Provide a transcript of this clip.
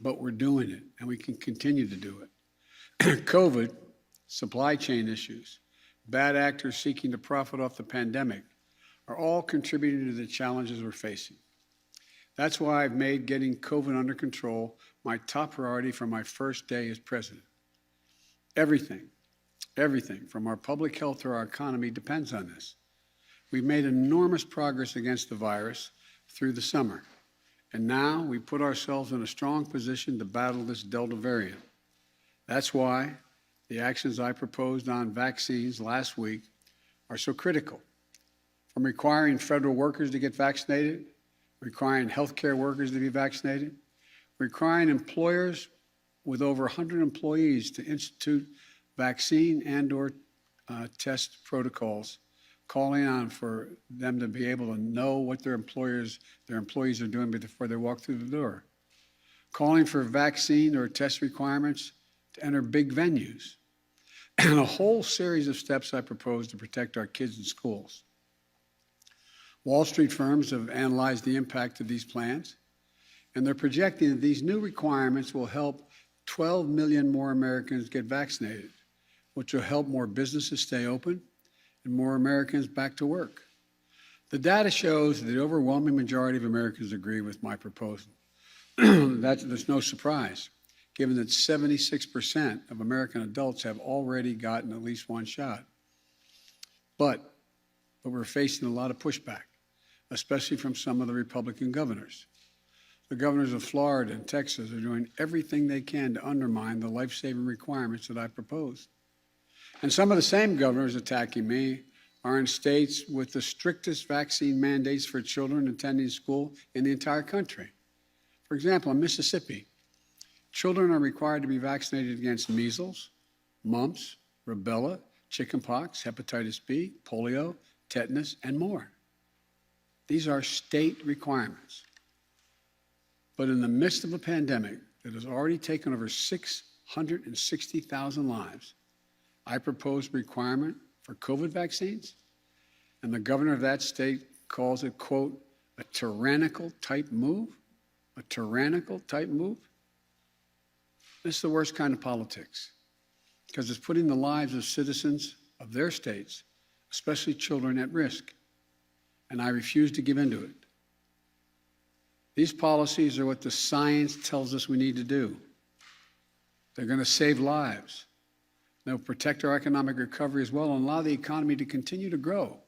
but we're doing it, and we can continue to do it. COVID, supply chain issues, bad actors seeking to profit off the pandemic are all contributing to the challenges we're facing. That's why I've made getting COVID under control my top priority from my first day as president. Everything from our public health to our economy depends on this. We've made enormous progress against the virus through the summer, and now we put ourselves in a strong position to battle this Delta variant. That's why the actions I proposed on vaccines last week are so critical. From requiring federal workers to get vaccinated, requiring healthcare workers to be vaccinated, requiring employers with over 100 employees to institute vaccine and/or test protocols, calling on for them to be able to know what their employees are doing before they walk through the door, calling for vaccine or test requirements to enter big venues, and a whole series of steps I propose to protect our kids in schools. Wall Street firms have analyzed the impact of these plans, and they're projecting that these new requirements will help 12 million more Americans get vaccinated, which will help more businesses stay open and more Americans back to work. The data shows that the overwhelming majority of Americans agree with my proposal. There's no surprise, given that 76% of American adults have already gotten at least one shot. But we're facing a lot of pushback, especially from some of the Republican governors. The governors of Florida and Texas are doing everything they can to undermine the life-saving requirements that I proposed. And some of the same governors attacking me are in states with the strictest vaccine mandates for children attending school in the entire country. For example, in Mississippi, children are required to be vaccinated against measles, mumps, rubella, chickenpox, hepatitis B, polio, tetanus, and more. These are state requirements. But in the midst of a pandemic that has already taken over 660,000 lives, I propose a requirement for COVID vaccines, and the governor of that state calls it, quote, a tyrannical type move? A tyrannical type move? This is the worst kind of politics, because it's putting the lives of citizens of their states, especially children, at risk, and I refuse to give in to it. These policies are what the science tells us we need to do. They're going to save lives. They'll protect our economic recovery as well and allow the economy to continue to grow.